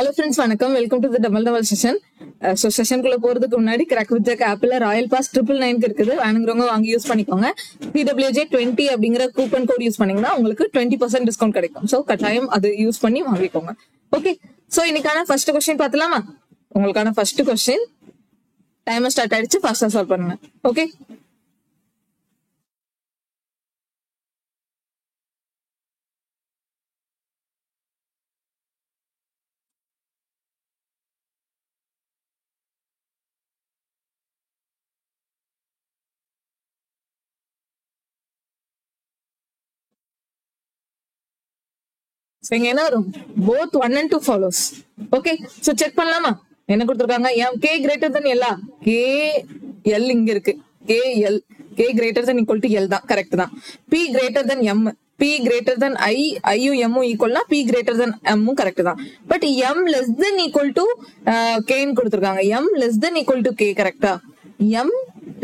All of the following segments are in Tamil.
ஹலோ ஃப்ரெண்ட்ஸ், வணக்கம். Welcome to the double session. செஷனுக்குள்ள போறதுக்கு முன்னாடி கிராக் வித் ஜாக் ஆப்ல ராயல் பாஸ் 999 இருக்குது. வேணுங்கிறவங்க வாங்கி யூஸ் பண்ணிக்கோங்க. PWJ20 அப்படிங்கிற கூப்பன் கோட் யூஸ் பண்ணீங்கன்னா உங்களுக்கு 20% டிஸ்கவுண்ட் கிடைக்கும். ஸோ கட்டாயம் அது யூஸ் பண்ணி வாங்கிக்கோங்க. ஓகே, ஸோ இன்னைக்கான ஃபர்ஸ்ட் கொஸ்டின் பார்த்துலாமா? உங்களுக்கான ஃபர்ஸ்ட் கொஸ்டின் டைமர் ஸ்டார்ட் ஆயிடுச்சு. ஃபாஸ்டா சால்வ் பண்ணுங்க. ஓகே, So, இங்க என்ன வரும்? both 1 and 2 follows. Okay, so check பண்ணலாமா? என்ன கொடுத்திருக்காங்க? k greater than l. k l இங்க இருக்கு. k greater than equal to l தான், கரெக்ட் தான். p greater than m, p greater than i, i m equal னா p greater than m correct தான். But m less than equal to k ன்னு கொடுத்திருக்காங்க. m less than equal to k கரெக்டா? m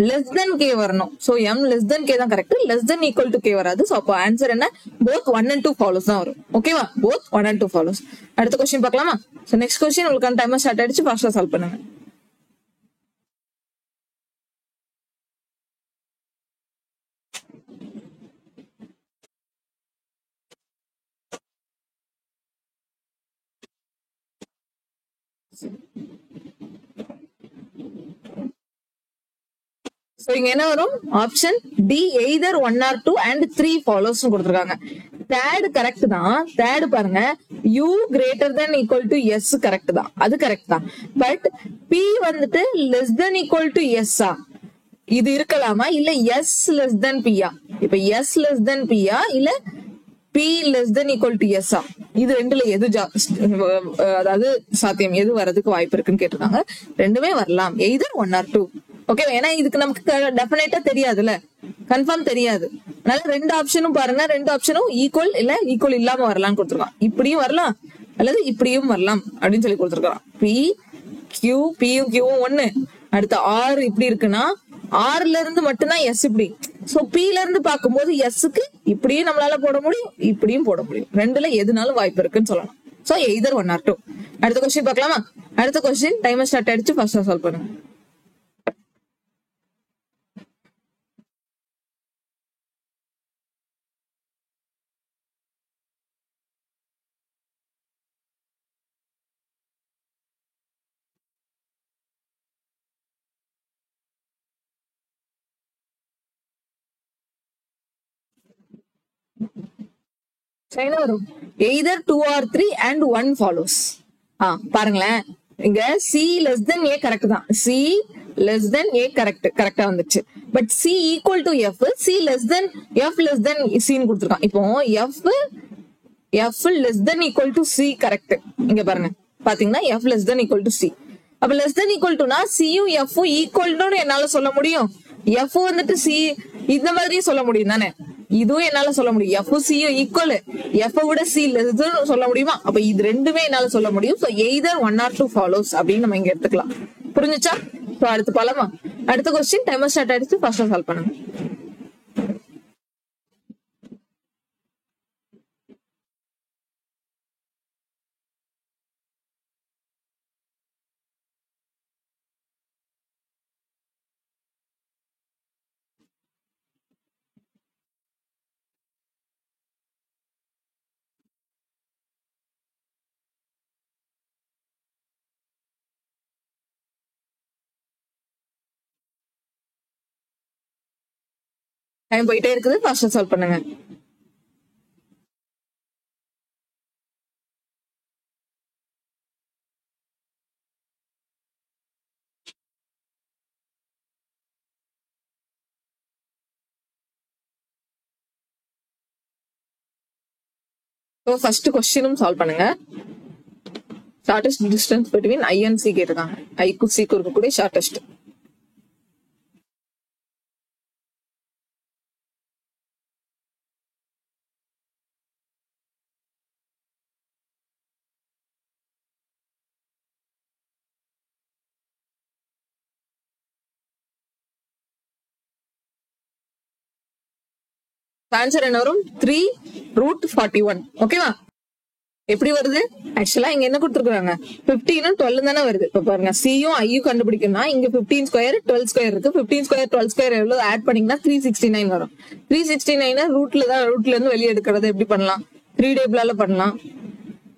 less than k வரணும். So m less than k தான் correct, less than equal to k வராது. So அப்போ ஆன்சர் என்ன? both 1 and 2 follows தான் வரும். ஓகேவா? both 1 and 2 follows. அடுத்த கொஸ்டின் பார்க்கலாமா? So next question உங்களுக்கு டைமர் ஸ்டார்ட் ஆயிடுச்சு. ஃபாஸ்டா சால்வ் பண்ணுங்க. So இங்க என்ன வரும்? Option D, either 1 or 2 and 3 follows கொடுத்திருக்காங்க. தேர்ட் கரெக்ட் தான். தேர்ட் பாருங்க, u greater than equal to s correct தான், அது கரெக்ட் தான். பட் p வந்துட்டு less than equal to s ஆ இது இருக்கலாமா, இல்ல s less than p ஆ? இப்ப s less than p ஆ, இல்ல p less than equal to s ஆ? இது ரெண்டுல எது அதாவது சாத்தியம், எது வரதுக்கு வாய்ப்பு இருக்குன்னு கேட்டிருக்காங்க. ரெண்டுமே வரலாம், எய்தர் 1 or 2. ஓகே, ஏன்னா இதுக்கு நமக்கு டெஃபினட்டா தெரியாதுல்ல, கன்ஃபார்ம் தெரியாது. அதனால ரெண்டு ஆப்ஷனும் பாருங்க, ரெண்டு ஆப்ஷனும் ஈக்குவல் இல்ல ஈக்குவல் இல்லாம வரலாம்னு கொடுத்துருக்கான். இப்படியும் வரலாம் அல்லது இப்படியும் வரலாம் அப்படின்னு சொல்லி கொடுத்துருக்கான். பி கியூ, பியும் கியூவும் ஒண்ணு. அடுத்த ஆர் இப்படி இருக்குன்னா ஆர்ல இருந்து மட்டும்தான் எஸ் இப்படி. சோ பில இருந்து பார்க்கும்போது எஸ்க்கு இப்படியும் நம்மளால போட முடியும், இப்படியும் போட முடியும். ரெண்டுல எதுனாலும் வாய்ப்பு இருக்குன்னு சொல்லலாம். So either 1 or 2. அடுத்த கொஸ்டின் பார்க்கலாமா? அடுத்த கொஸ்டின் டைமர் ஸ்டார்ட் ஆயிடுச்சு. ஃபர்ஸ்டா சால்வ் பண்ணுங்க. என்ன வரும்? Either 2 or 3 and 1 follows. பாருங்களேன், இங்க c less than a correct தான். c less than a கரெக்டா வந்துச்சு. But c equal to f, c less than f less than c ன்னு கொடுத்திருக்கான். இப்போ f less than equal to c correct. இங்க பாருங்க, பாத்தீங்கன்னா f less than equal to c. அப்ப less than equal to னா c யும் f ஈக்குவல் டு என்னால சொல்ல முடியும். f வந்துட்டு c இந்த மாதிரி சொல்ல முடியும் தானே? இதுவும் என்னால சொல்ல முடியும். f c ஈக்குவல், f விட c less சொல்ல முடியுமா? அப்ப இது ரெண்டுமே என்னால சொல்ல முடியும். சோ எய்தர் 1 or 2 follows அப்படின்னு நம்ம இங்க எடுத்துக்கலாம். புரிஞ்சுச்சா? சோ அடுத்து போலாமா? அடுத்த கொஸ்டின் டைமர் ஸ்டார்ட் ஆயிடுச்சு. ஃபர்ஸ்டா சால்வ் பண்ணுங்க. டைம் போயிட்டே இருக்குது. ஃபாஸ்டா சால்வ் பண்ணுங்க. ஃபர்ஸ்ட் கொஸ்டினும் சால்வ் பண்ணுங்க. Shortest distance between i and c கேட்டிருக்காங்க. i க்கு c க்கு இருக்கக்கூடிய ஷார்டஸ்ட். ஆன்சர் என்ன வரும்? 3√41. ஓகேவா? எப்படி வருது? ஆக்சுவலா இங்க என்ன கொடுத்துருக்காங்க? 15 12 தானே வருது. இப்ப பாருங்க, சியும் ஐயும் கண்டுபிடிக்கணும்னா இங்க 15 ஸ்கொயர் 12 ஸ்கொயர் இருக்கு. 15 ஸ்கொயர் 12 ஸ்கொயர் எவ்வளவு ஆட் பண்ணீங்கன்னா 369 வரும். 369 ரூட்ல இருந்து வெளியே எடுக்கிறது எப்படி பண்ணலாம்? 3 டேபிளால பண்ணலாம்.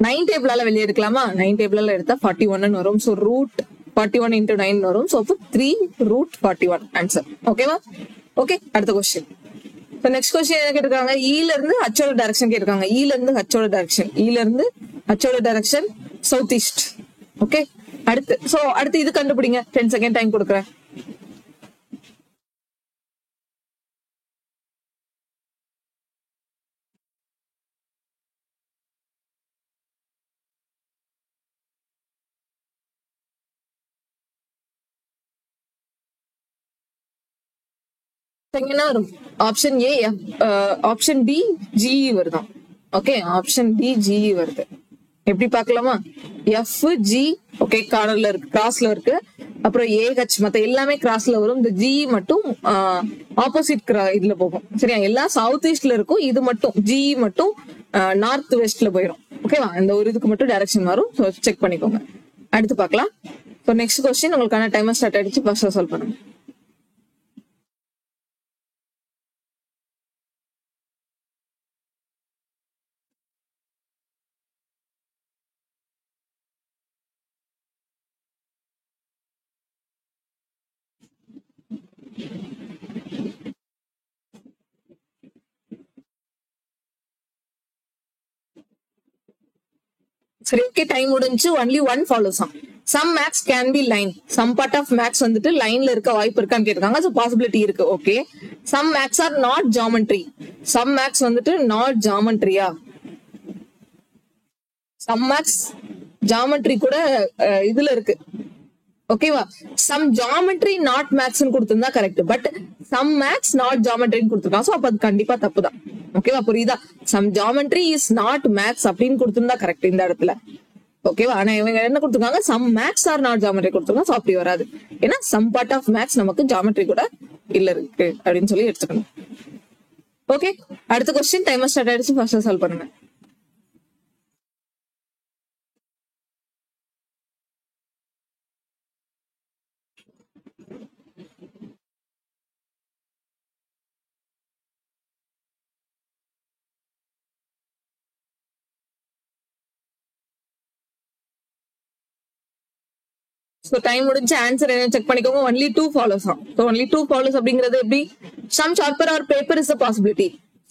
9 டேபிளால வெளியே எடுக்கலாமா? 9 டேபிளால எடுத்தா 41 வரும். சோ ரூட் 41 into 9 வரும். So 3 root 41 answer. ஓகேவா? ஓகே, அடுத்த கொஸ்டின். இப்போ நெக்ஸ்ட் கொஸ்டின் என்ன கேட்டிருக்காங்க? ஈல இருந்து ஹச்சோட டைரக்ஷன் கேட்டிருக்காங்க. ஈல இருந்து ஹச்சோட டைரக்ஷன் சவுத் ஈஸ்ட். ஓகே, அடுத்து இது கண்டுபிடிங்க. 10 செகண்ட் டைம் கொடுக்குறேன். என்ன வரும்? Option A, option D G E வருதான். ஓகே, ஆப்ஷன் டி ஜிஇ வருது. எப்படி பார்க்கலாமா? எஃப் ஜி ஓகே கார்னர்ல இருக்கு, கிராஸ்ல இருக்கு. அப்புறம் ஏஹெச் மத்த எல்லாமே கிராஸ்ல வரும். இந்த ஜி மட்டும் ஆப்போசிட் இதுல போகும். சரியா? எல்லாம் சவுத் ஈஸ்ட்ல இருக்கும். இது மட்டும் ஜிஇ மட்டும் நார்த் வெஸ்ட்ல போயிடும். ஓகேவா? இந்த ஒரு இதுக்கு மட்டும் டைரக்ஷன் வரும். செக் பண்ணிக்கோங்க. அடுத்து பார்க்கலாம். நெக்ஸ்ட் கொஸ்டின் உங்களுக்கான டைமர் ஸ்டார்ட் ஆயிடுச்சு. ஃபர்ஸ்ட் சால்வ் பண்ணுங்க. சரி, ஓகே, டைம் முடிஞ்சு. Only one follows on. Some maths can be line. Some part of maths வந்துட்டு லைன்ல இருக்க வாய்ப்பு இருக்கான்னு கேட்டிருக்காங்க. சோ பாசிபிலிட்டி இருக்கு. Okay, some maths are not geometry. Some maths வந்துட்டு நாட் ஜாமெட்ரியா? சம் மேக்ஸ் ஜாமெட்ரி கூட இதுல இருக்கு. ஓகேவா? சம் ஜாமெட்ரி நாட் மேக்ஸ் கொடுத்திருந்தா correct. But some maths not ஜாமெட்ரின்னு கொடுத்துருக்காங்க. சோ அப்ப அது கண்டிப்பா தப்பு தான். ஓகேவா? புரியுதா? Some geometry is not maths அப்படின்னு கொடுத்திருந்தா கரெக்ட் இந்த இடத்துல. ஓகேவா? ஆனா இவங்க என்ன கொடுத்துருக்காங்க? Some maths are not geometry கொடுத்துருக்காங்க. சோ அப்படி வராது. ஏன்னா சம் பார்ட் ஆஃப் மேக்ஸ் நமக்கு ஜாமெட்ரி கூட இல்ல இருக்கு அப்படின்னு சொல்லி எடுத்துக்கணும். ஓகே, அடுத்த கொஸ்டின். டைமர் ஸ்டார்ட் ஆயிடுச்சு. ஃபர்ஸ்ட் சால்வ் பண்ணுங்க. சோ டைம் முடிஞ்சு ஆன்சர் என்ன செக் பண்ணிக்கோங்க. ஒன்லி 2 ஃபாலோஸ் தான். சோ ஒன்லி 2 ஃபாலோஸ் அப்படிங்கிறது எப்படி? Some sharper are paper is a possibility.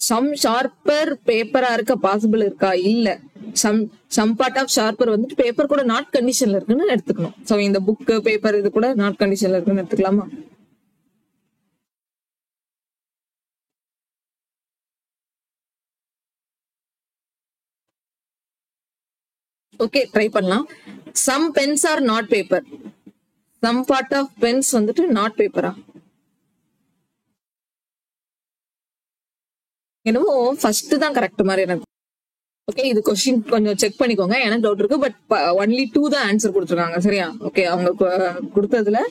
Some sharper பேப்பரா இருக்க பாசிபிள் இருக்கா? இல்ல. சம் பார்ட் ஆஃப் ஷார்ப்பர் வந்துட்டு பேப்பர் கூட நாட் கண்டிஷன்ல இருக்குன்னு எடுத்துக்கணும். சோ இந்த புக் பேப்பர் இது கூட நாட் கண்டிஷன்ல இருக்குன்னு எடுத்துக்கலாமா? ஓகே, ட்ரை பண்ணலாம். Some pens are not paper. Some part of pens வந்துட்டு நாட் பேப்பரா? என்னவோ ஃபர்ஸ்ட் தான் கரெக்ட் மாதிரி எனக்கு. ஓகே, இது கொஸ்டின் கொஞ்சம் செக் பண்ணிக்கோங்க. எனக்கு டவுட் இருக்கு. பட் ஒன்லி 2 தான் ஆன்சர் கொடுத்துருக்காங்க. சரியா? ஓகே, அவங்க கொடுத்ததுல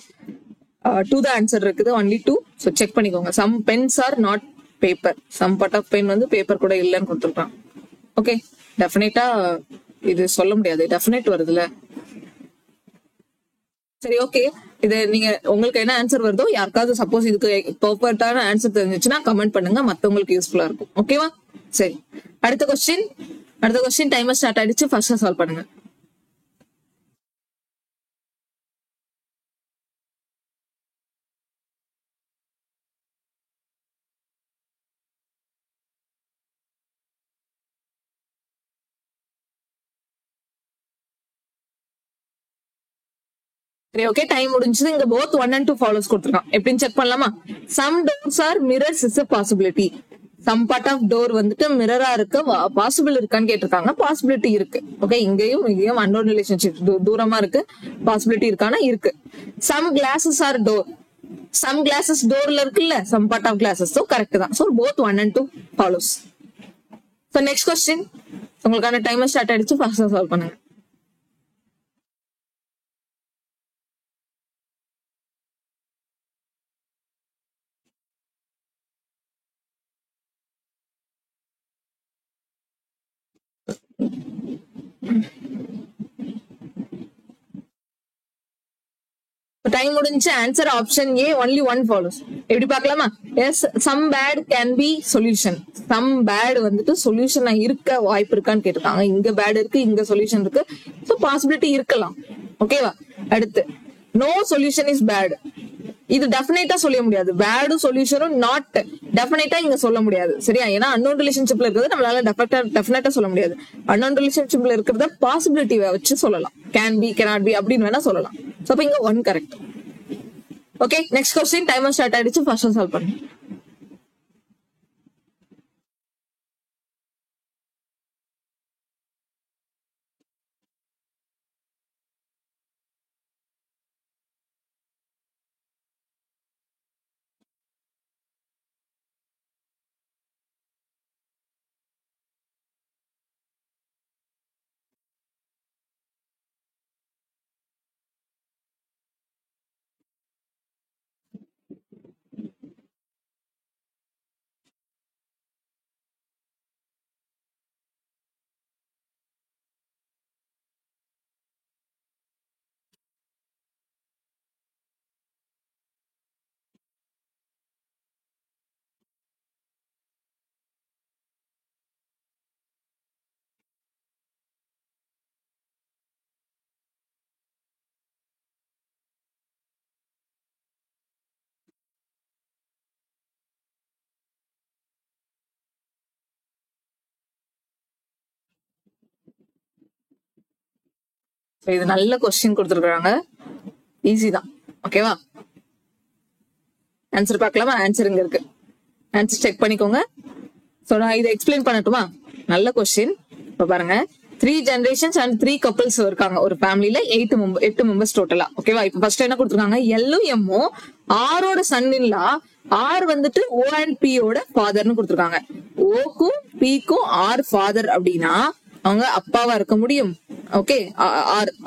2 தான் ஆன்சர் இருக்குது. ஒன்லி 2. ஸோ செக் பண்ணிக்கோங்க. Some pens are not paper. Some part of pen வந்து பேப்பர் கூட இல்லைன்னு கொடுத்துருக்கான். ஓகே, டெஃபினட்டா இது சொல்ல முடியாது. டெஃபினட் வருதுல. சரி, ஓகே. இது நீங்க உங்களுக்கு என்ன ஆன்சர் வருதோ, யாருக்காவது சப்போஸ் இதுக்கு பர்ஃபெக்டான ஆன்சர் தெரிஞ்சிச்சுன்னா கமெண்ட் பண்ணுங்க. மத்தவங்களுக்கு யூஸ்ஃபுல்லா இருக்கும். ஓகேவா? சரி, அடுத்த கொஸ்டின். டைமர் ஸ்டார்ட் ஆயிடுச்சு. ஃபர்ஸ்ட் சால்வ் பண்ணுங்க. சரி, ஓகே, டைம் முடிஞ்சது. இங்க போத் 1 and 2 ஃபாலோஸ் கொடுத்துருக்கான். எப்படின்னு செக் பண்ணலாமா? Some doors are mirrors is a possibility. Some part of door வந்துட்டு மிரரா இருக்க பாசிபிள் இருக்கான்னு கேட்டிருக்காங்க. பாசிபிலிட்டி இருக்கு. ஓகே, இங்கேயும் அன்னோன் ரிலேஷன்ஷிப் தூரமா இருக்கு. பாசிபிலிட்டி இருக்கானா? இருக்கு. Some classes are door. Some classes டோர்ல இருக்குல்ல, some part of classes. So correct தான். So both 1 and 2 follows. So next question. உங்களுக்கான டைமர் ஸ்டார்ட் ஆயிடுச்சு. ஃபர்ஸ்ட் சால்வ் பண்ணுங்க. டைம் முடிஞ்சு answer option A only one follows. எப்படி பார்க்கலாமா? Yes, some pad can be solution. Some pad வந்துட்டு சொல்யூஷனா இருக்க வாய்ப்பு இருக்கான்னு கேட்டிருக்காங்க. இங்க பேட் இருக்கு, இங்க சொல்யூஷன் இருக்கு. சோ பாசிபிலிட்டி இருக்கலாம். ஓகேவா? அடுத்து நோ சொல்யூஷன் இஸ் பேட். இது டெஃபினட்டா சொல்ல முடியாது. பேடும் சொல்யூஷனும் நாட் டெஃபினட்டா இங்க சொல்ல முடியாது. சரியா? ஏன்னா அன்னோன் ரிலேஷன்ஷிப்ல இருக்கிறது நம்மளால டெஃபினட்டா சொல்ல முடியாது. அன்னோன் ரிலேஷன்ஷிப்ல இருக்கிறத பாசிபிலிட்டி வச்சு சொல்லலாம். கேன் பி, கேனாட் பி அப்படின்னு வேணா சொல்லலாம். சோ அப்ப இங்க one correct. Okay, next question. Timer start ஆயிடுச்சு. ஃபர்ஸ்ட் சால்வ் பண்ணுங்க. இது நல்ல क्वेश्चन கொடுத்திருக்காங்க. ஈஸி தான். ஓகேவா? ஆன்சர் பார்க்கலாமா? ஆன்சர் இங்க இருக்கு. ஆன்சர் செக் பண்ணிக்கோங்க. சோ நான் இதை எக்ஸ்பிளைன் பண்ணட்டுமா? நல்ல क्वेश्चन. இப்ப பாருங்க, 3 ஜெனரேஷன்ஸ் அண்ட் 3 கப்பிள்ஸ் இருக்காங்க ஒரு ஃபேமிலில. 8 மெம்பர்ஸ் டோட்டலா. ஓகேவா? இப்ப ஃபர்ஸ்ட் என்ன கொடுத்திருக்காங்க? எல்லும் எம்மும் ஆரோட சன் இன் லா. ஆர் வந்துட்டு ஓ அண்ட் பி ஓட ஃபாதர்னு கொடுத்திருக்காங்க. ஓக்கும் பிக்கும் ஆர் ஃபாதர் அப்படின்னா அவங்க அப்பாவா இருக்க முடியும். ஓகே,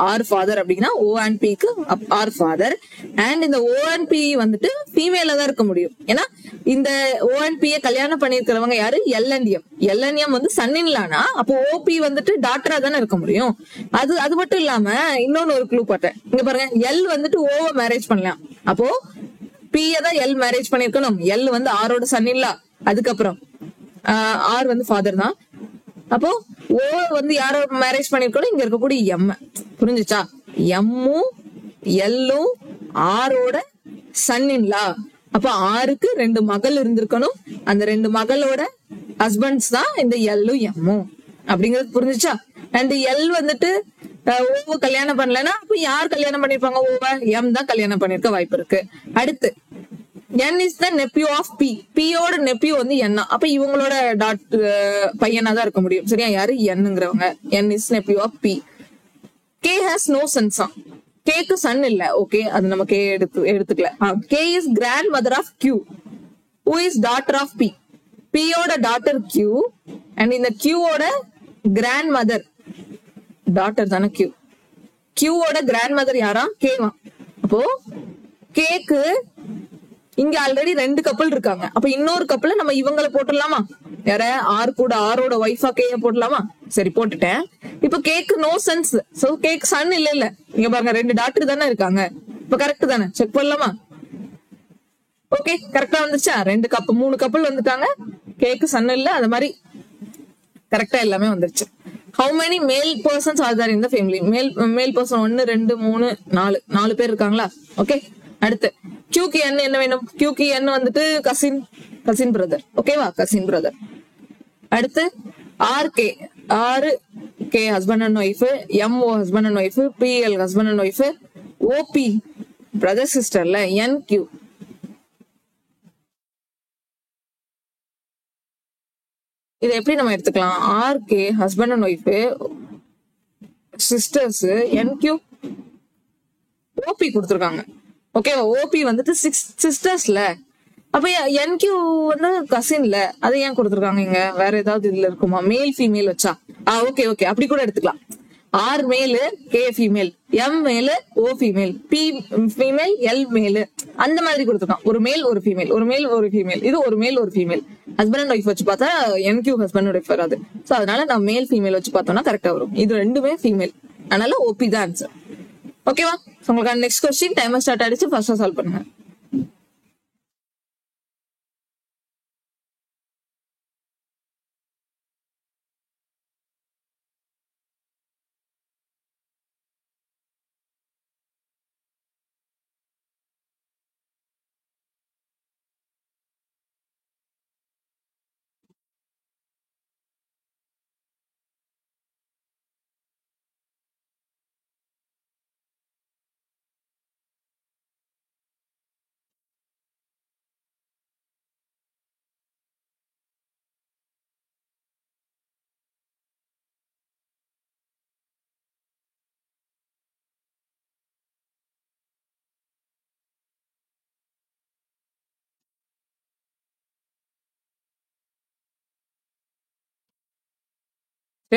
ஆர் ஃபாதர் அப்படின்னா ஓ அண்ட் பிக்கு ஆர் ஃபாதர். அண்ட் இந்த ஓ அண்ட் பி வந்துட்டு ஃபீமேல தான் இருக்க முடியும். ஏன்னா இந்த ஓ அண்ட் பி கல்யாணம் பண்ணிருக்கிறவங்க யாரு? L and M. L and M வந்து சன் இன்லானா அப்போ ஓபி வந்துட்டு டாக்டரா தானே இருக்க முடியும். அது மட்டும் இல்லாம இன்னொன்னு ஒரு க்ளூ பார்த்தேன். இங்க பாருங்க, எல் வந்துட்டு ஓவ மேரேஜ் பண்ணலாம். அப்போ பி தான் எல் மேரேஜ் பண்ணிருக்கணும். எல் வந்து ஆரோட சன் இல்லா. அதுக்கப்புறம் ஆர் வந்து ஃபாதர் தான். அப்போ ஓ வந்து யாரோ மேரேஜ் பண்ணிருக்கணும்? இங்க இருக்கக்கூடிய எம். புரிஞ்சுச்சா? எம்மும் எல்லும் ஆரோட சன் இன்லா. அப்ப ஆருக்கு 2 மகள் இருந்திருக்கணும். அந்த 2 மகளோட ஹஸ்பண்ட்ஸ் தான் இந்த எல்லும் எம்மும் அப்படிங்கறது புரிஞ்சுச்சா? அண்ட் எல் வந்துட்டு ஓ கல்யாணம் பண்ணலன்னா அப்ப யார் கல்யாணம் பண்ணிருப்பாங்க? ஓவ எம் தான் கல்யாணம் பண்ணிருக்க வாய்ப்பு இருக்கு. அடுத்து N is the nephew of P. P ஓட nephew வந்து N. அப்ப இவங்களோட பையனா தான் இருக்க முடியும். சரியா? யாரு? Nங்கிறவங்க. N is nephew of P. K has no sons. K க்கு சன் இல்ல. ஓகே, அது நம்ம K எடுத்துக்கல. K is grandmother of Q. Who is daughter of P? P ஓட டாட்டர் Q. And இந்த Q ஓட grandmother டாட்டர் தானே Q. Q ஓட grandmother யாரா? K வா. அப்போ K க்கு இங்க ஆல்ரெடி 2 கப்பல் இருக்காங்க. அப்ப இன்னொரு கப்பல நம்ம இவங்கள போட்டுடலாமா? யார? ஆர் கூட ஆரோட ஒய்ஃபா கேய போடலாமா? சரி, போட்டுட்டேன். இப்ப கேக்கு நோ சென்ஸ். சோ கேக்கு சன் இல்ல. இங்க பாருங்க, 2 டாக்டர் தானே இருக்காங்க. இப்ப கரெக்ட் தானே? செக் பண்ணலாமா? ஓகே, கரெக்டா வந்துச்சா? 3 கப்பல் வந்துட்டாங்க. கேக்கு சன் இல்ல. அது மாதிரி கரெக்டா எல்லாமே வந்துருச்சு. How many male persons are there in the family? Male person 1 2 3 4 பேர் இருக்காங்களா? ஓகே, அடுத்து Qக்கு N என்ன வேணும்? Qக்கு N வந்துட்டு கசின் பிரதர். ஓகேவா? Cousin brother. அடுத்து R K husband and wife, MO husband and wife, PL husband and wife, OP brother சிஸ்டர்ல, NQ இதை எப்படி நம்ம எடுத்துக்கலாம்? RK husband and wife, sisters, NQ OP கொடுத்திருக்காங்க. ஓகே, ஓபி வந்துட்டு 6 சிஸ்டர்ஸ்ல. அப்ப NQ வந்து கசின்ல. அதை ஏன் கொடுத்திருக்காங்க இங்க? வேற ஏதாவது இதுல இருக்குமா? மேல் ஃபீமேல் வச்சா? ஓகே, அப்படி கூட எடுத்துக்கலாம். R மேலு, K ஃபீமேல், M மேலு, O female, P female, L மேலு, அந்த மாதிரி கொடுத்திருக்கான். ஒரு மேல் ஒரு ஃபீமேல், ஒரு மேல் ஒரு ஃபீமேல், இது ஒரு மேல் ஒரு ஃபீமேல். ஹஸ்பண்ட் அண்ட் ஒய்ஃப் வச்சு பார்த்தா NQ ஹஸ்பண்ட் அண்ட் ஒய்ஃப் வராது. சோ அதனால நான் மேல் ஃபீமேல் வச்சு பார்த்தோம்னா கரெக்டா வரும். இது ரெண்டுமே ஃபீமேல், அதனால OP தான் ஆன்சர். ஓகேவா? உங்களுக்கு நெக்ஸ்ட் கொஸ்டின் டைமர் ஸ்டார்ட் ஆயிடுச்சு, ஃபர்ஸ்டா சால்வ் பண்ணுங்க.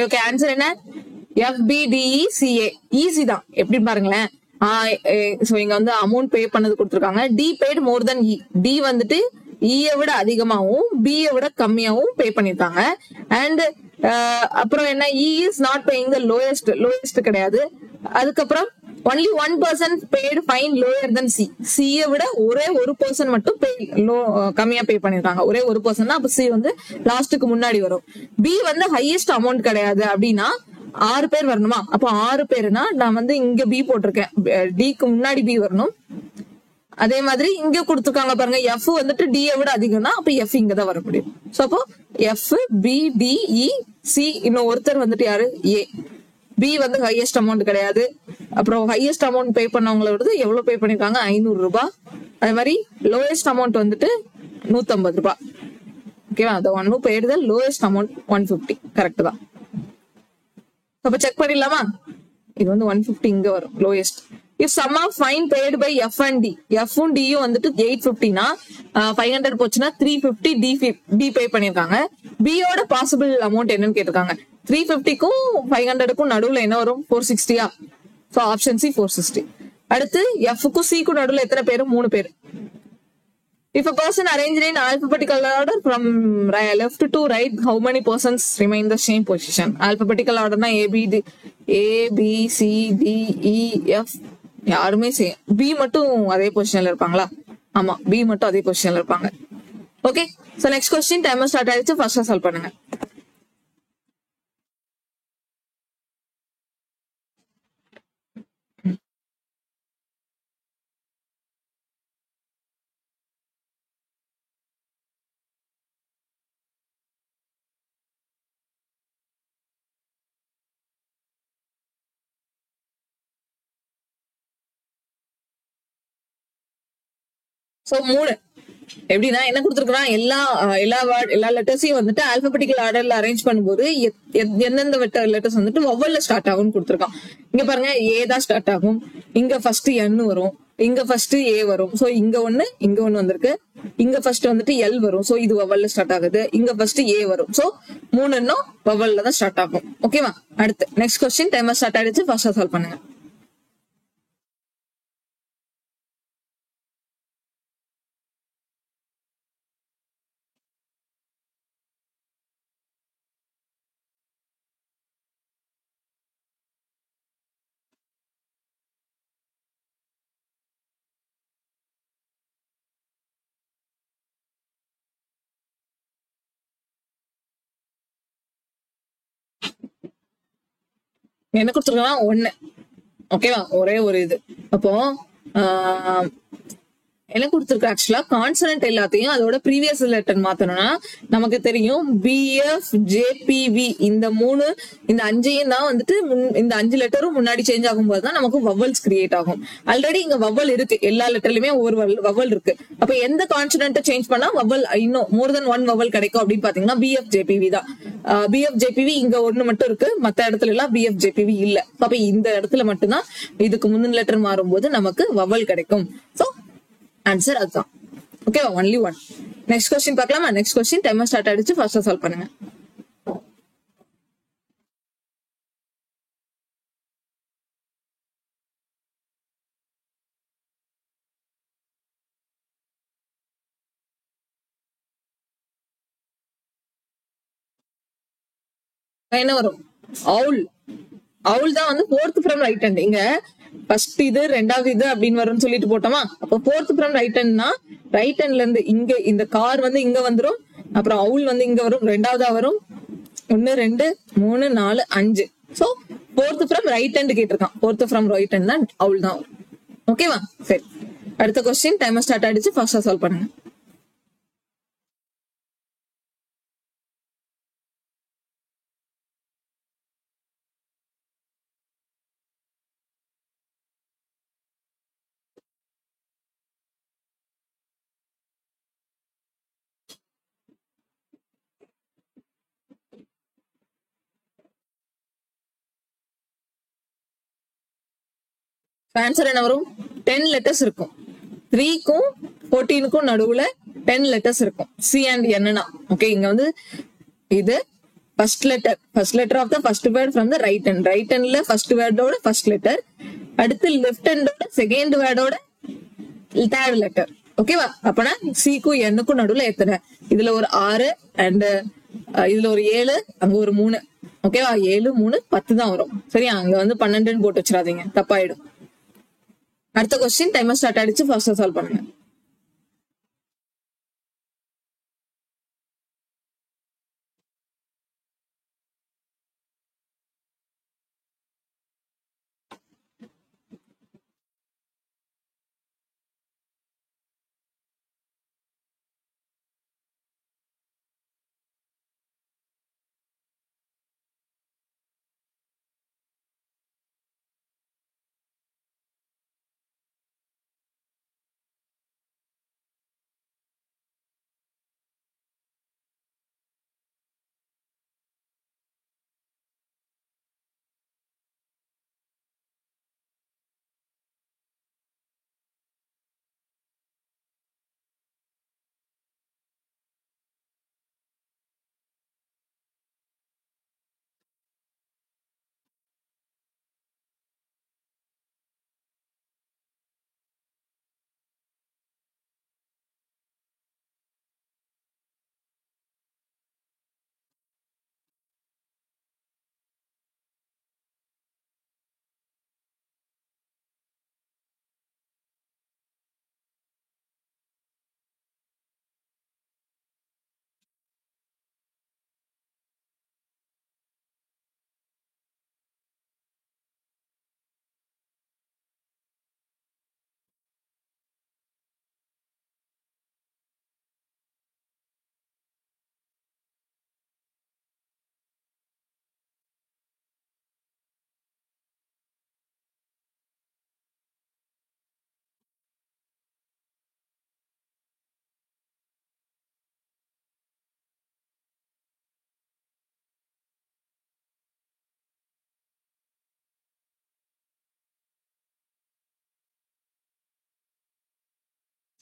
ஓகே, ஆன்சர் என்ன? FBDECA. ஈஸி தான். எப்படி பாருங்களேன். சோ இங்க வந்து அமௌண்ட் பே பண்ணது கொடுத்துருக்காங்க. டி பெய்ட் மோர் தென் இ. டி வந்துட்டு இ விட அதிகமாகவும் பி விட கம்மியாகவும் பே பண்ணிருக்காங்க. அண்ட் அப்புறம் என்ன, E is not paying the lowest கிடையாது. அதுக்கப்புறம் only 1% paid fine lower than C. C விட ஒரே 1% மட்டும் கம்மியா பே பண்ணிருக்காங்க. ஒரே 1% தான். அப்ப C வந்து லாஸ்ட்டுக்கு முன்னாடி வரும். B வந்து ஹையஸ்ட் அமௌண்ட் கிடையாது அப்படின்னா 6 பேர் வரணுமா? அப்போ 6 பேருனா நான் வந்து இங்க B போட்டிருக்கேன். டிக்கு முன்னாடி B வரணும். அதே மாதிரி இங்க கொடுத்துருக்காங்க பாருங்க, F வந்துட்டு D விட அதிகம்னா அப்ப F இங்கதான் வர முடியும். சோ அப்போ F B D E C. இன்னும் ஒருத்தர் வந்துட்டு யாரு? A. பி வந்து ஹையஸ்ட் அமௌண்ட் கிடையாது. அப்புறம் ஹையஸ்ட் அமௌண்ட் பே பண்ணவங்களோட எவ்வளவு பே பண்ணிருக்காங்க? 500 ரூபாய். அதே மாதிரி லோயஸ்ட் அமௌண்ட் வந்துட்டு 150 ரூபாய். ஓகேவா? அந்த one who paid the lowest amount 150. Correct தான். அப்ப செக் பண்ணிடலாமா? இது வந்து 150 இங்க வரும் lowest. If sum of fine paid by F and D, F and D வந்துட்டு 850னா 500 போச்சுன்னா 350 D பே பண்ணிருக்காங்க. B யோட பாசிபிள் அமௌண்ட் என்னன்னு கேட்டிருக்காங்க. 350க்கும் 500க்கும் நடுவுல என்ன வரும்? 460யா? So option C 460. அடுத்து Fக்கும் Cக்கும் நடுவுல எத்தனை பேரு? 3 பேர். If a person arranged in alphabetical order from left to right, how many persons remain the same position? Alphabetical order na A B C D E F யாருமே B மட்டும் அதே பொசிஷன்ல இருப்பாங்களா? ஆமா, B மட்டும் அதே பொசிஷன்ல இருப்பாங்க. Okay, so next question timer start ஆயிடுச்சு, ஃபர்ஸ்டா சால்வ் பண்ணுங்க. சோ 3 எப்படின்னா என்ன கொடுத்துருக்கான், எல்லா லெட்டர்ஸையும் வந்துட்டு ஆல்பபெட்டிக்கல் ஆர்டர்ல அரேஞ்ச் பண்ணும்போது எந்தெந்த லெட்டர்ஸ் வந்துட்டு வவ்வல்ல ஸ்டார்ட் ஆகும்னு கொடுத்துருக்கான். இங்க பாருங்க, ஏ தான் ஸ்டார்ட் ஆகும். இங்க ஃபர்ஸ்ட் N வரும், இங்க ஃபர்ஸ்ட் ஏ வரும். சோ இங்க ஒண்ணு வந்திருக்கு. இங்க ஃபர்ஸ்ட் வந்துட்டு எல் வரும். சோ இது வவ்வல்ல ஸ்டார்ட் ஆகுது. இங்க ஃபர்ஸ்ட் ஏ வரும். சோ 3 இன்னும் வவ்வல்ல தான் ஸ்டார்ட் ஆகும். ஓகேவா? அடுத்து நெக்ஸ்ட் क्वेश्चन டைமர் ஸ்டார்ட் ஆயிடுச்சு, ஃபர்ஸ்டா சால்வ் பண்ணுங்க. என்ன கொடுத்துருக்கான்? 1. ஓகேவா? ஒரே ஒரு இது. அப்போ என்ன கொடுத்துருக்கு? ஆக்சுவலா கான்சனன்ட் எல்லாத்தையும் அதோட ப்ரீவியஸ் லெட்டர் மாத்தணும்னா நமக்கு தெரியும் BF JPV இந்த 5 தான் வந்துட்டு இந்த 5 லெட்டரும் முன்னாடி சேஞ்ச் ஆகும்போது தான் நமக்கு வவ்வல்ஸ் கிரியேட் ஆகும். ஆல்ரெடி இங்க வவ்வல் இருக்கு, எல்லா லெட்டர்லயுமே ஒரு வவ்வல் இருக்கு. அப்ப எந்த கான்சனன்ட் சேஞ்ச் பண்ணா வவ்வல் இன்னும் மோர் தென் 1 வவ்வல் கிடைக்கும் அப்படின்னு பாத்தீங்கன்னா BF JPV தான். BF JPV இங்க ஒண்ணு மட்டும் இருக்கு, மத்த இடத்துல எல்லாம் BF JPV இல்ல. அப்ப இந்த இடத்துல மட்டும்தான் இதுக்கு முந்தின லெட்டர் மாறும்போது நமக்கு வவ்வல் கிடைக்கும். சோ ஆன்சர் அதுதான். ஓகேவா? ஒன்லி 1. நெக்ஸ்ட் क्वेश्चन பார்க்கலாமா? நெக்ஸ்ட் क्वेश्चन டைமர் ஸ்டார்ட் ஆயிடுச்சு, ஃபர்ஸ்டா சால்வ் பண்ணுங்க. என்ன வரும்? அவுல் தான் வந்து 4th ஃப்ரம் ரைட் ஹேண்ட். இங்க ஃபர்ஸ்ட் இது ரெண்டாவது இது அப்படின்னு வரும்னு சொல்லிட்டு போட்டோமா. அப்போ ஃபோர்த் ஃப்ரம் ரைட் ஹேண்ட்னா ரைட் ஹேண்ட்ல இருந்து இங்க இந்த கார் வந்து இங்க வந்துரும், அப்புறம் அவுல் வந்து இங்க வரும், ரெண்டாவதா வரும். 1 2 3 4 5. So fourth from right hand கேட்டிருக்கான். ஃபோர்த் ஃப்ரம் ரைட் ஹேண்ட் தான் அவுல் தான் வரும். ஓகேவா? சரி, அடுத்த கொஸ்டின். டைமர் ஸ்டார்ட் ஆயிடுச்சு, ஃபாஸ்டா சால்வ் பண்ணுங்க. ஆன்சர் என்ன வரும்? 10 லெட்டர்ஸ் இருக்கும். 3க்கும் 14க்கும் நடுவுல 10 லெட்டர்ஸ் இருக்கும். சி அண்ட் என்னன்னா ஓகே. இங்க வந்து இது first letter of the first word from the right hand. Right ஹேண்ட்ல ஃபர்ஸ்ட் வேர்டோட ஃபர்ஸ்ட் லெட்டர், அடுத்து லெஃப்ட் ஹேண்டோட செகண்ட் வேர்டோட தேர்ட் லெட்டர். ஓகேவா? அப்பனா சிக்கும் என்னுக்கும் நடுவுல எத்தனை? இதுல ஒரு 6 அண்ட் இதுல ஒரு 7, அங்க ஒரு 3. ஓகேவா? 7 3 10 தான் வரும். சரியா? அங்க வந்து 12ன்னு போட்டு வச்சிடாதீங்க, தப்பாயிடும். அடுத்த கொஸ்டின். டைமர் ஸ்டார்ட் ஆயிடுச்சு, ஃபாஸ்டா சால்வ் பண்ணுங்க.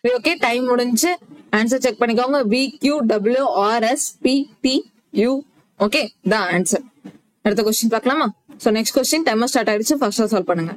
சரி, ஓகே. டைம் முடிஞ்சு. ஆன்சர் செக் பண்ணிக்கோங்க. VQWRSPTU. ஓகே, தான் ஆன்சர். அடுத்த கொஸ்டின் பார்க்கலாமா? So next question. Timer start ஆயிடுச்சு, ஃபாஸ்டா சால்வ் பண்ணுங்க.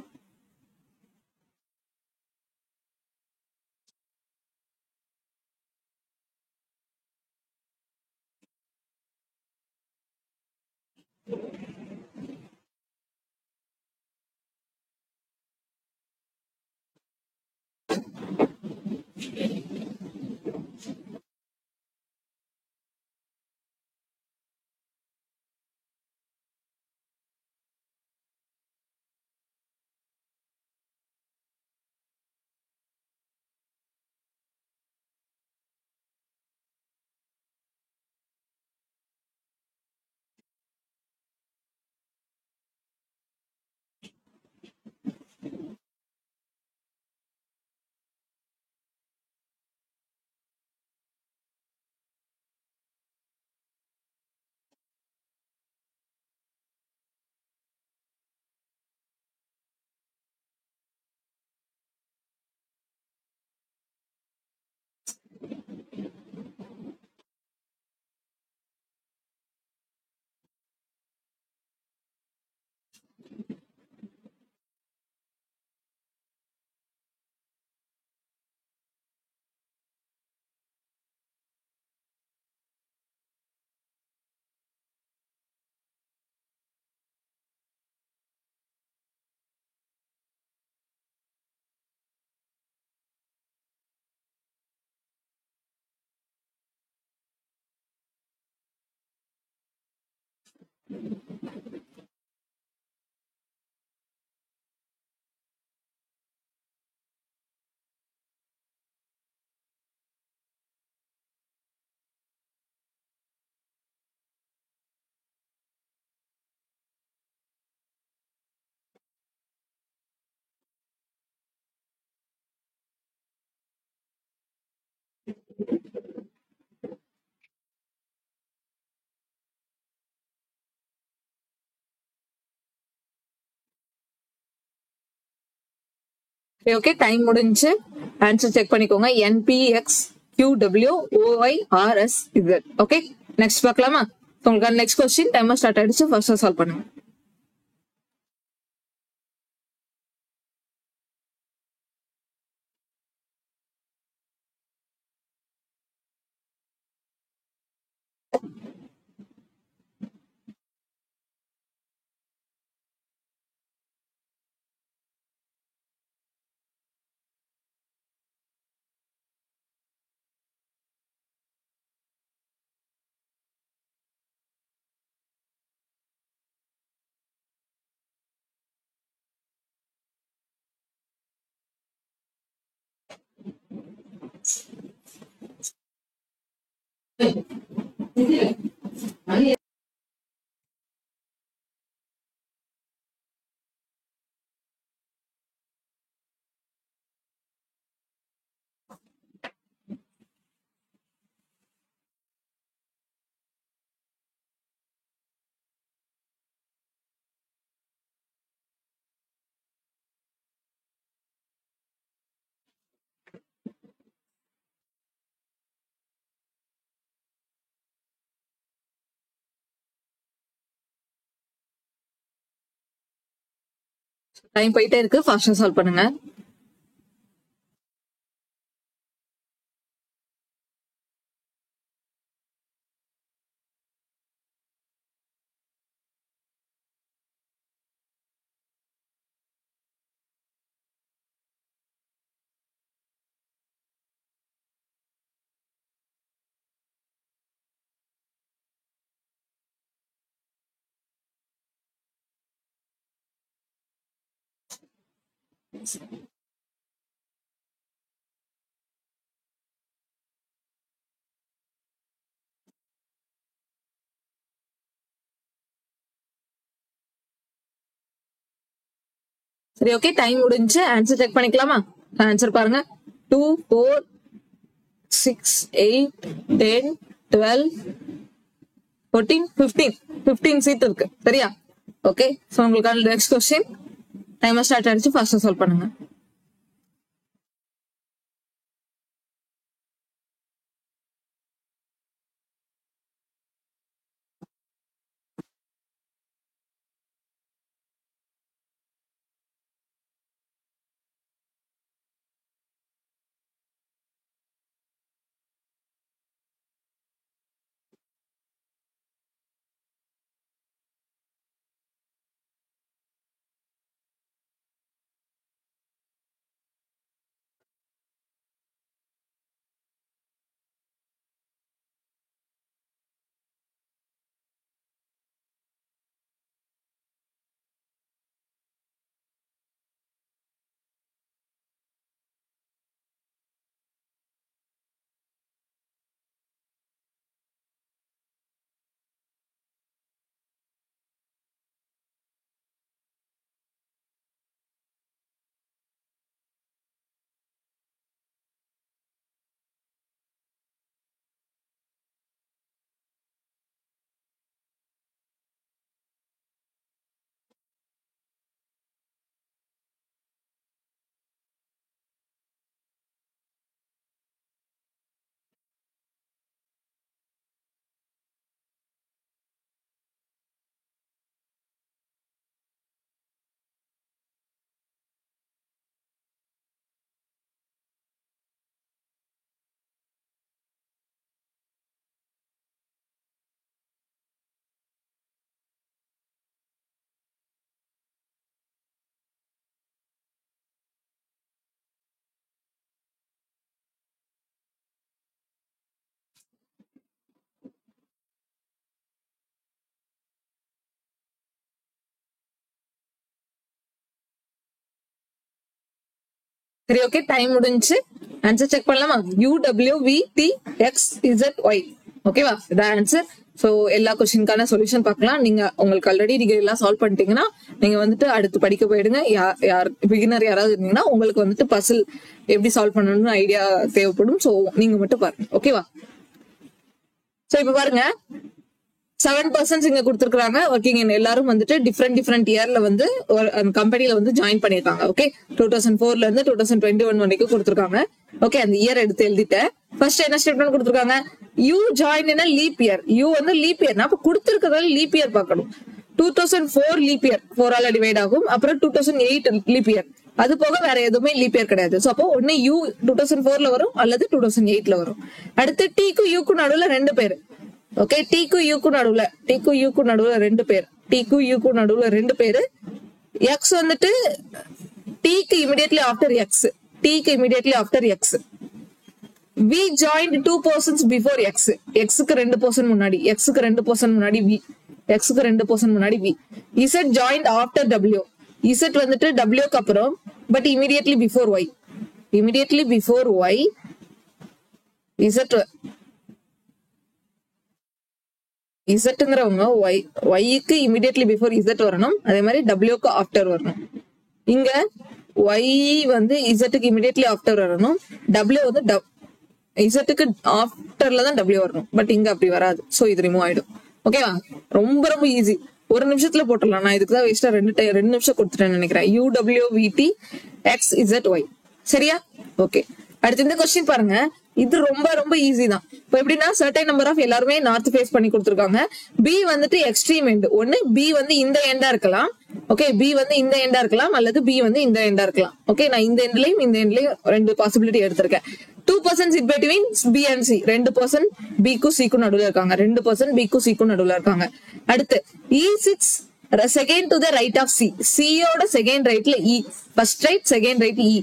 ஓகே டைம் முடிஞ்சு ஆன்சர் செக் பண்ணிக்கோங்க. என்பிஎக்ஸ் QW OIRS Z. Okay next பார்க்கலாமா? உங்களுக்கு நெக்ஸ்ட் கொஸ்டின் டைமர் ஸ்டார்ட் ஆயிடுச்சு. ஃபர்ஸ்ட் சால்வ் பண்ணுங்க. டைம் போயிட்டே இருக்கு. ஃபாஸ்டா சால்வ் பண்ணுங்க. சரி ஓகே டைம் முடிஞ்சு ஆன்சர் செக் பண்ணிக்கலாமா? ஆன்சர் பாருங்க. 2 4 6 8 10 12 14 15 சீட் இருக்கு. சரியா? ஓகே சோ உங்களுக்கான நெக்ஸ்ட் கொஸ்டின் டைமர் ஸ்டார்ட் ஆயிடுச்சு. ஃபாஸ்டா சால்வ் பண்ணுங்க. சரி, ஓகே, டைம் முடிஞ்சு. ஆன்சர் செக் பண்ணலாமா? UWVTXZY. ஓகேவா? இதான் ஆன்சர். சோ எல்லா கொஸ்டினுக்கான சொல்யூஷன் பார்க்கலாம். நீங்க உங்களுக்கு ஆல்ரெடி நீங்க எல்லாம் சால்வ் பண்ணிட்டீங்கன்னா நீங்க வந்துட்டு அடுத்து படிக்க போயிடுங்க. யார் பிகினர் யாராவது இருந்தீங்கன்னா உங்களுக்கு வந்துட்டு பசில் எப்படி சால்வ் பண்ணணும்னு ஐடியா தேவைப்படும். சோ நீங்க மட்டும் பாருங்க. ஓகேவா? சோ இப்ப பாருங்க, 7% இங்க கொடுத்துருக்காங்க. ஒர்க்கிங் இன் எல்லாரும் வந்துட்டு டிஃப்ரெண்ட் இயர்ல வந்து கம்பெனில வந்து ஜாயின் பண்ணிருக்காங்க. ஓகே, 2004ல இருந்து 2021 வரைக்கும் கொடுத்துருக்காங்க. ஓகே, அந்த இயர் எடுத்து எழுதிட்டேன். ஃபர்ஸ்ட் என்ன ஸ்டேட்மெண்ட் கொடுத்துருக்காங்க? You join in leap year. You வந்து லீப் இயர், அப்ப கொடுத்துருக்கிறதால லீப் இயர் பார்க்கணும். 2004 லீப் இயர் 4ஆல டிவைட் ஆகும். அப்புறம் 2008 லீப் இயர். அது போக வேற எதுவுமே லீப் இயர் கிடையாது. சோ அப்போ ஒன்னு யூ 2004ல வரும் அல்லது 2008ல வரும். அடுத்து டீக்கு யூக்கு நடுவுல 2 பேர். ஓகே, டீக்கு யூக்கு நடுவுல ரெண்டு பேரு. எக்ஸ் வந்துட்டு டீக்கு immediately after X. V joint 2 persons before X. எக்ஸுக்கு 2 person முன்னாடி, V. Z joint after W. Z வந்துட்டு டபிள்யூக்கு அப்புறம், பட் இமிடியட்லி பிஃபோர் ஒய். இசட்ங்கிறவங்க ஒய்க்கு இமிடியட்லி பிஃபோர் இசட் வரணும். அதே மாதிரி டபிள்யூக்கு ஆஃப்டர் வரணும். இங்க ஒய் வந்து இசட்டுக்கு இமிடியட்லி ஆஃப்டர் வரணும். டபிள்யூ வந்து இசட்டுக்கு ஆஃப்டர்ல தான் டபிள்யூ வரணும். பட் இங்க அப்படி வராது. சோ இது ரிமூவ் ஆயிடும். ஓகேவா? ரொம்ப ரொம்ப ஈஸி. 1 நிமிஷத்துல போட்டுடலாம். நான் இதுக்குதான் வேஸ்டா 2 நிமிஷம் கொடுத்துட்டேன்னு நினைக்கிறேன். UWVTXZY. சரியா? ஓகே, அடுத்து இந்த கொஸ்டின் பாருங்க. இது ரொம்ப ரொம்ப ஈஸி தான். இப்போ எப்படின்னா, சர்டைன் நம்பர் ஆஃப் எல்லாருமே நார்த் ஃபேஸ் பண்ணி கொடுத்துருக்காங்க. பி வந்துட்டு எக்ஸ்ட்ரீம் எண்ட். ஒன்னு பி வந்து இந்த எண்டா இருக்கலாம். ஓகே, பி வந்து இந்த எண்டா இருக்கலாம் அல்லது பி வந்து இந்த எண்டா இருக்கலாம். ஓகே, நான் இந்த எண்ட்லயும் 2 பாசிபிலிட்டி எடுத்திருக்கேன். 2% it between B and C. 2% பிக்கும் சிக்கும் நடுவுல இருக்காங்க. அடுத்து E6 second to the right of C. சியோட செகண்ட் ரைட்ல E. First right second right E.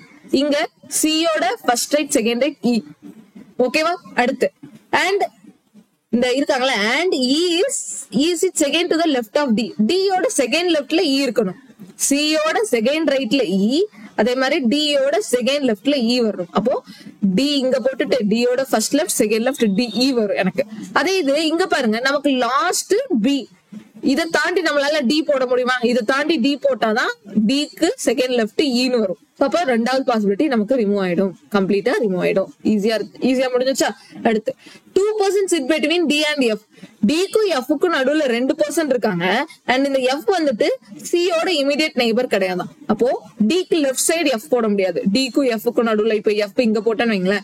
இங்க சியோட first right second right E. ஓகேவா? அடுத்து அண்ட் இந்த இருக்காங்களா, and is second to the left of D. டியோட செகண்ட் லெஃப்ட்ல இ இருக்கணும். சியோட செகண்ட் ரைட்ல இ, அதே மாதிரி டியோட செகண்ட் லெஃப்ட்ல இ வரும். அப்போ டி இங்க போட்டுட்டு டியோட first left second left D E வரும் எனக்கு. அதே இது இங்க பாருங்க, நமக்கு லாஸ்ட் பி. இதை தாண்டி நம்மளால டி போட முடியுமா? இதை தாண்டி டி போட்டாதான் டிக்கு செகண்ட் லெஃப்ட் ஈன்னு வரும். அப்ப 2வது பாசிபிலிட்டி நமக்கு ரிமூவ் ஆயிடும். கம்ப்ளீட்டா ரிமூவ் ஆயிடும். ஈஸியா முடிஞ்சிச்சா? அடுத்து 2% sit between D and F. டிக்கும் எஃப்க்கும் நடுவுல 2% இருக்காங்க. அண்ட் இந்த எஃப் வந்துட்டு சியோட இமிடியேட் நெய்பர் கிடையாது. அப்போ டிக்கு லெஃப்ட் சைடு எஃப் போட முடியாது. டிக்கும் எஃப்க்கும் நடுவுல இப்ப எஃப் இங்க போட்டேன்னு வைங்களேன்,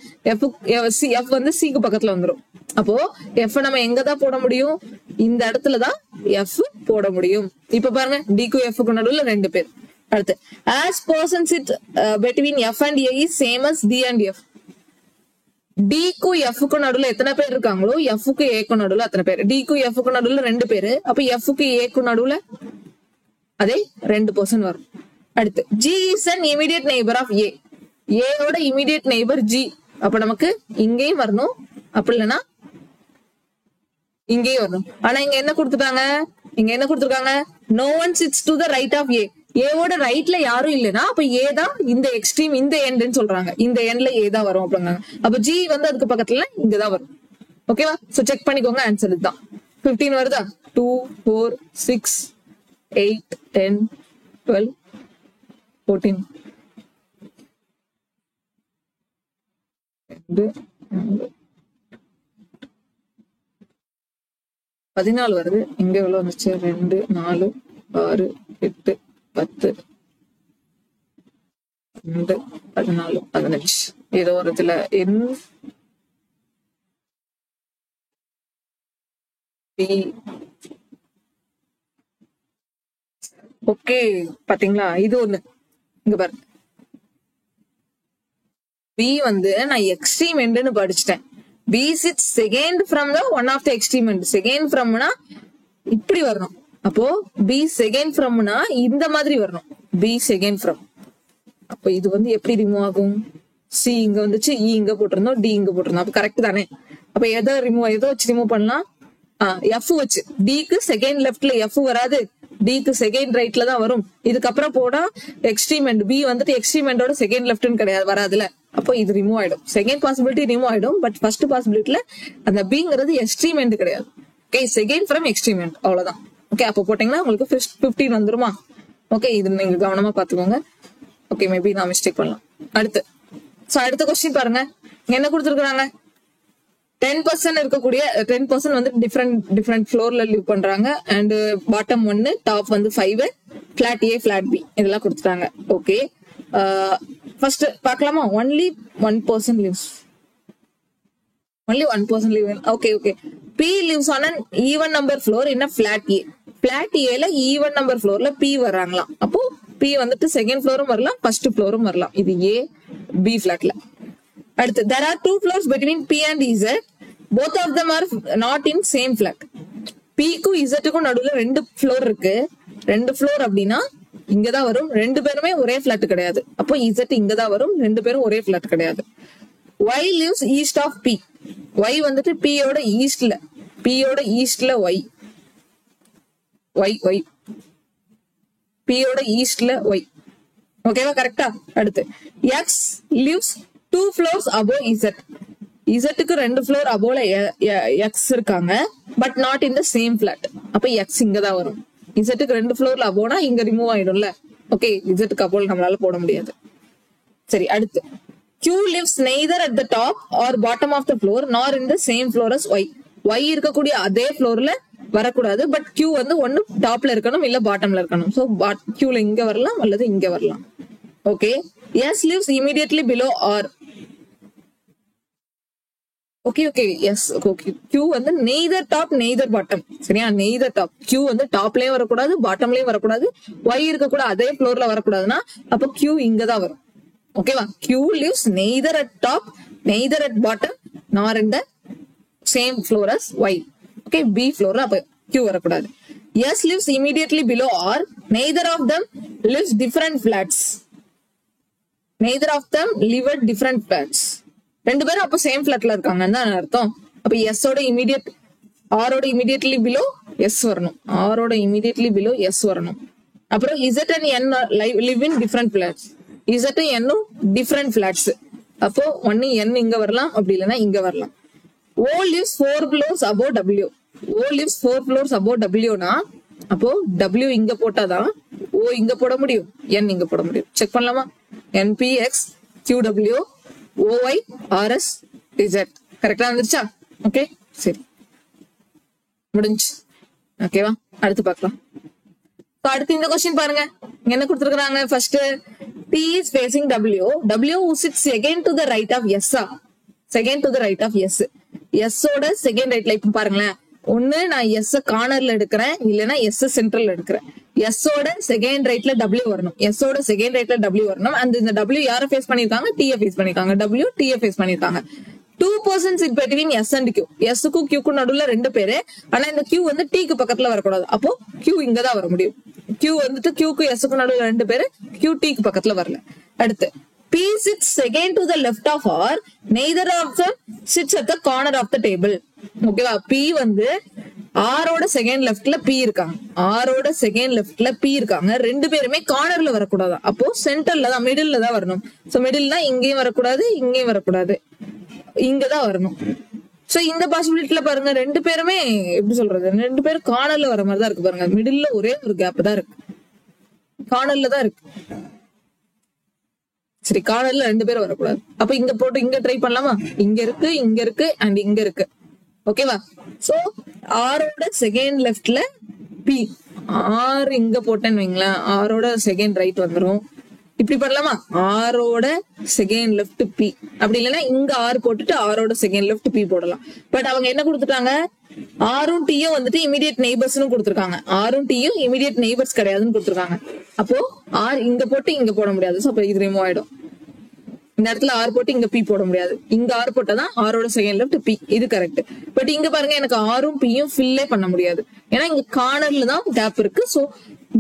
எஃப் வந்து சிக்கு பக்கத்துல வந்துடும். அப்போ எஃப் நம்ம எங்கதான் போட முடியும்? இந்த இடத்துலதான் எஃப் போட முடியும். இப்ப பாருங்க, டிக்கும் எஃப்க்கும் நடுவுல 2 பேர். அடுத்து as person sit between f and a is same as d and f. d க்கு f க்கு நடுவுல எத்தனை பேர் இருக்காங்களோ f க்கு a க்கு நடுவுல அத்தனை பேர். d க்கு f க்கு நடுவுல 2 பேர். அப்ப f க்கு a க்கு நடுவுல அதே 2% வரும். அடுத்து g is an immediate neighbor of a. a ஓட immediate neighbor g. அப்ப நமக்கு இங்கேயும் வரணும், அப்படி இல்லைன்னா இங்கேயும் வரணும். ஆனா இங்க என்ன கொடுத்துருக்காங்க? no one sits to the right of a. ஏவோட ரைட்ல யாரும் இல்லைன்னா அப்ப ஏ தான் இந்த எக்ஸ்ட்ரீம், இந்த எண்ட்னு சொல்றாங்க. இந்த எண்ட்ல ஏ தான் வரும் அப்படிங்க. அப்ப ஜி வந்து அதுக்கு பக்கத்துல இங்கதான் வரும். ஓகேவா? சோ செக் பண்ணிக்கோங்க. ஆன்சர் இதுதான். 15 வருதா? 2 4 6 8 10 12 14 14 வருது. இங்க எவ்வளவு வந்துச்சு? 2 4 6 8 10 12 14 15. ஏதோ ஒரு இதுல ஓகே, பாத்தீங்களா? இது ஒண்ணு. இங்க பாருங்க, பி வந்து நான் எக்ஸ்ட்ரீம் எண்ட்னு படிச்சுட்டேன். B sit second from the one of the extreme end. Second ஃப்ரம்னா இப்படி வரணும். அப்போ பி செகண்ட் ஃப்ரம்னா இந்த மாதிரி வரணும். B second from. அப்போ இது வந்து எப்படி ரிமூவ் ஆகும்? சி இங்க வந்துச்சு, இ இங்க போட்டிருந்தோம், டி இங்க போட்டிருந்தோம். அப்ப கரெக்ட் தானே? அப்ப எதை வச்சு ரிமூவ் பண்ணலாம்? எஃப் வச்சு. டிக்கு செகண்ட் லெஃப்ட்ல எஃப் வராது, டிக்கு செகண்ட் ரைட்ல தான் வரும். இதுக்கப்புறம் போனா எக்ஸ்ட்ரீம் எண்ட் பி வந்துட்டு எக்ஸ்ட்ரீம் எண்டோட செகண்ட் லெஃப்ட்னு கிடையாது, வராதுல. அப்போ இது ரிமூவ் ஆயிடும். செகண்ட் பாசிபிலிட்டி ரிமூவ் ஆயிடும். பட் ஃபர்ஸ்ட் பாசிபிலிட்டில அந்த பிங்கிறது எக்ஸ்ட்ரீம் எண்ட் கிடையாது. Okay, second from extreme end, அவ்வளவுதான். ஓகே, அப்போ போட்டீங்கன்னா உங்களுக்கு 15 வந்துருமா? ஓகே, இது நீங்க கவனமா பாத்துக்கோங்க. ஓகே, மேபி நான் மிஸ்டேக் பண்ணலாம். அடுத்த கொஸ்டின் பாருங்க, என்ன கொடுத்துருக்காங்க. 10% இருக்கக்கூடிய 10% வந்து டிஃப்ரெண்ட் ஃப்ளோர்ல லிவ் பண்றாங்க. அண்ட் பாட்டம் 1, டாப் வந்து 5, பிளாட் ஏ, பிளாட் பி இதெல்லாம் கொடுத்துட்டாங்க. ஓகே, ஃபர்ஸ்ட் பார்க்கலாமா? only 1% lives. Okay. P lives on an even number floor in a flat A. Flat A ல even number floorல P வராங்களாம். அப்போ P வந்துட்டு செகண்ட் ஃப்ளோரும் வரலாம், ஃபர்ஸ்ட் ஃப்ளோரும் வரலாம். இது A, B flatல. அடுத்து, there are 2 floors between P and Z. Both of them are not in same flat. P க்கும் Z க்கும் நடுவுல 2 ஃப்ளோர் இருக்கு. 2 ஃப்ளோர் அப்படின்னா இங்கதான் வரும். 2 பேருமே ஒரே பிளாட் கிடையாது. அப்போ Z இங்கதான் வரும். 2 பேரும் ஒரே பிளாட் கிடையாது. Y lives east of P. Y வந்துட்டு P யோட ஈஸ்ட்ல Y. P யோட ஈஸ்ட்ல Y. ஓகேவா? கரெக்டா? அடுத்து, X lives 2 floors above Z. Z-க்கு 2 ஃப்ளோர் அபோல X இருக்காங்க, but not in the same flat. அப்ப X இங்கதான் வரும். Z-க்கு 2 ஃப்ளோர்ல அபோனா இங்க ரிமூவ் ஆயிடும்ல. ஓகே, Z-க்கு அபோல நம்மளால போட முடியாது. சரி, அடுத்து, Q lives neither at the top or bottom of the floor nor in the same floor as Y. Y இருக்கக்கூடிய அதே ஃப்ளோர்ல வரக்கூடாது, பட் Q வந்து ஒன்னு டாப்ல இருக்கணும், இல்ல பாட்டம்ல இருக்கணும். சோ Qல இங்க வரலாம் அல்லது இங்க வரலாம். Okay, S lives immediately below R. Okay, S. Okay, Q வந்து neither top neither bottom. சரியா? neither top. Q வந்து டாப்லயும் வரக்கூடாது, பாட்டம்லயும் வரக்கூடாது, Y இருக்கக்கூட அதே ஃப்ளோர்ல வரக்கூடாதுன்னா அப்போ Q இங்கதான் வரும். ஓகேவா? Q lives neither at top neither at bottom nor in the same floor as Y. Okay, B ஃப்ளோர்ல அப்ப Q வரக்கூடாது. S lives immediately below R. Neither of them lives different flats. Neither of them live at different flats. 2 பேரும் அப்ப சேம் பிளாட்ல இருக்காங்கன்னு தான் அர்த்தம். அப்ப S ஓட இமீடியட், R ஓட இமீடியட்லி பிலோ S வரணும். R ஓட இமீடியட்லி பிலோ S வரணும். அப்புறம் Z and N live in different flats. Z N different flats. அப்போ ஒன்னு N இங்க வரலாம், அப்படி இல்லைன்னா இங்க வரலாம். O lives 4 floors above W. O lives 4 floors above W னா அப்போ W இங்க போட்டாதான் O இங்க போட முடியும், N இங்க போட முடியும். செக் பண்ணலாமா? NPX QW OY RS TZ கரெக்டா வந்துருச்சா? ஓகே, சரி, முடிஞ்சு. ஓகேவா? அடுத்து பார்க்கலாம். அடுத்து இந்த கொஸ்டின் பாருங்க, என்ன கொடுத்துருக்காங்க. First, T is facing W. W sits second to the right of S. Second to the right of S. S ஓட செகண்ட் ரைட்ல இப்ப பாருங்களேன். ஒண்ணு நான் S கார்னர்ல எடுக்கிறேன், இல்லைன்னா S சென்ட்ரல்ல எடுக்கிறேன். S ஓட செகண்ட் ரைட்ல W வரணும். S ஓட செகண்ட் ரைட்ல W வரணும். அந்த இந்த W யார ஃபேஸ் பண்ணிருக்காங்க? T ஃபேஸ் பண்ணிருக்காங்க. W T ஃபேஸ் பண்ணிருக்காங்க. 2 persons in between S and Q. S க்கும் Q க்கும் நடுவுல 2 பேரு. ஆனா இந்த Q வந்து T க்கு பக்கத்துல வரக்கூடாது. அப்போ Q இங்கதான் வர முடியும். Q வந்துட்டு Q க்கு S க்கு நடுவுல 2 பேரு, Q T க்கு பக்கத்துல வரல. அடுத்து, P sits second to the left of R. Neither of them sits at the corner of the table. ஓகேவா? P வந்து R ஓட செகண்ட் லெஃப்ட்ல P இருக்காங்க. R ஓட செகண்ட் லெஃப்ட்ல P இருக்காங்க. 2 பேருமே கார்னர்ல வரக்கூடாது. அப்போ சென்டர்ல தான், மிடில்ல தான் வரணும். சோ மிடில்னா இங்கேயும் வரக்கூடாது, இங்கேயும் வரக்கூடாது, இங்கதான் வரணும். சோ இந்த பாசிபிலிட்டில பாருங்க, 2 பேருமே எப்படி சொல்றது, 2 பேரும் கார்னர்ல வர மாதிரி தான் இருக்கு. பாருங்க, மிடில்ல ஒரே ஒரு கேப் தான் இருக்கு, கார்னர்ல தான் இருக்கு. சரி, கார்னர்ல 2 பேரும் வரக்கூடாது. அப்ப இங்க போட்டு இங்க ட்ரை பண்ணலாமா? இங்க இருக்கு அண்ட் இங்க இருக்கு. ஓகேவா? சோ ஆரோட செகண்ட் லெஃப்ட்ல P. ஆர் இங்க போட்டேன்னு வைங்களேன், ஆரோட செகண்ட் ரைட் வந்துரும். இப்படி பண்ணலாமா? ஆரோட செகண்ட் லெஃப்ட் P. அப்படி இல்லைன்னா இங்க ஆர் போட்டுட்டு ஆரோட செகண்ட் லெஃப்ட் P போடலாம். பட் அவங்க என்ன கொடுத்துட்டாங்க? ஆரும் டீயும் வந்துட்டு இமீடியட் நெய்பர்ஸ்னு கொடுத்துருக்காங்க. ஆரும் டீயும் இமீடியட் நெய்பர்ஸ் கிடையாதுன்னு கொடுத்துருக்காங்க. அப்போ ஆர் இங்க போட்டு இங்க போட முடியாது. சோ அப்ப இது ரிமூவ் ஆயிடும். இந்த இடத்துல ஆர் போட்டு இங்க P போட முடியாது. இங்க ஆர் போட்டாதான் ஆரோட செகண்ட் லெஃப்ட் P. இது கரெக்ட். பட் இங்க பாருங்க, எனக்கு ஆரும் Pயும் ஃபில்லே பண்ண முடியாது. ஏன்னா இங்க கார்னர்ல தான் கேப் இருக்கு. சோ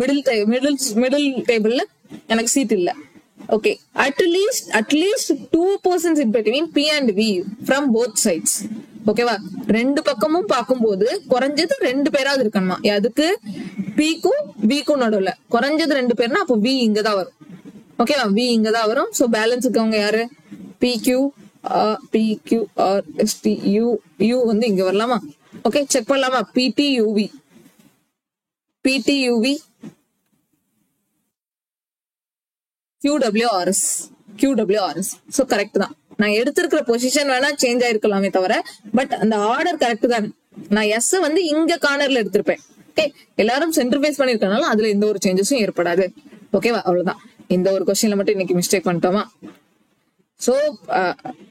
மிடில் டேபிள்ல எனக்கு சீட் இல்ல. Okay, at least 2 persons in between P and V from both sides. ஓகேவா? 2 பக்கமும் பார்க்கும்போது குறைஞ்சது 2 பேராவது இருக்கணுமா? அதுக்கு பிக்கும் விக்கும் நடுவுல குறைஞ்சது 2 பேர்னா அப்போ வி இங்கதான் வரும். ஓகேவா? வி இங்கதான் வரும். சோ பேலன்ஸ் இருக்கவங்க யாரு? PQRSTU யூ வந்து இங்க வரலாமா? ஓகே, செக் பண்ணலாமா? PTUV QWRS. சோ கரெக்ட் தான். நான் எடுத்திருக்கிற பொசிஷன் வேணா சேஞ்ச் ஆயிருக்கலாமே தவிர பட் அந்த ஆர்டர் கரெக்ட் தான். நான் எஸ் வந்து இங்க கார்னர்ல எடுத்திருப்பேன். ஓகே, எல்லாரும் சென்டர்ஃபேஸ் பண்ணிருக்கனால அதுல எந்த ஒரு சேஞ்சஸும் ஏற்படாது. ஓகேவா? அவ்வளவுதான். இந்த ஒரு கொஸ்டின்ல மட்டும் இன்னைக்கு மிஸ்டேக் பண்ணிட்டோமா? சோ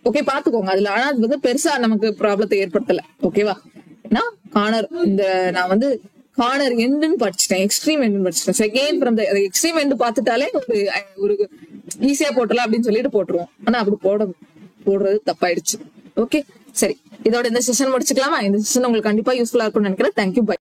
ஓகே, பாத்துக்கோங்க அதுல. ஆனா அது வந்து பெருசா நமக்கு ப்ராப்ளத்தை ஏற்படுத்தல. ஓகேவா? ஏன்னா கார்னர் இந்த நான் வந்து கார்னர் எண்டுன்னு படிச்சுட்டேன், எக்ஸ்ட்ரீம் எண்டுன்னு படிச்சுட்டேன். செகண்ட் ஃப்ரம் எக்ஸ்ட்ரீம் எண்டு பாத்துட்டாலே ஒரு ஈஸியா போட்டலாம் அப்படின்னு சொல்லிட்டு போட்டுருவோம். ஆனா அப்படி போடுறது தப்பாயிடுச்சு. ஓகே, சரி, இதோட இந்த செஷன் முடிச்சுக்கலாமா? இந்த செஷன் உங்களுக்கு கண்டிப்பா யூஸ்ஃபுல்லா இருக்கும்னு நினைக்கிறேன். Thank you, by.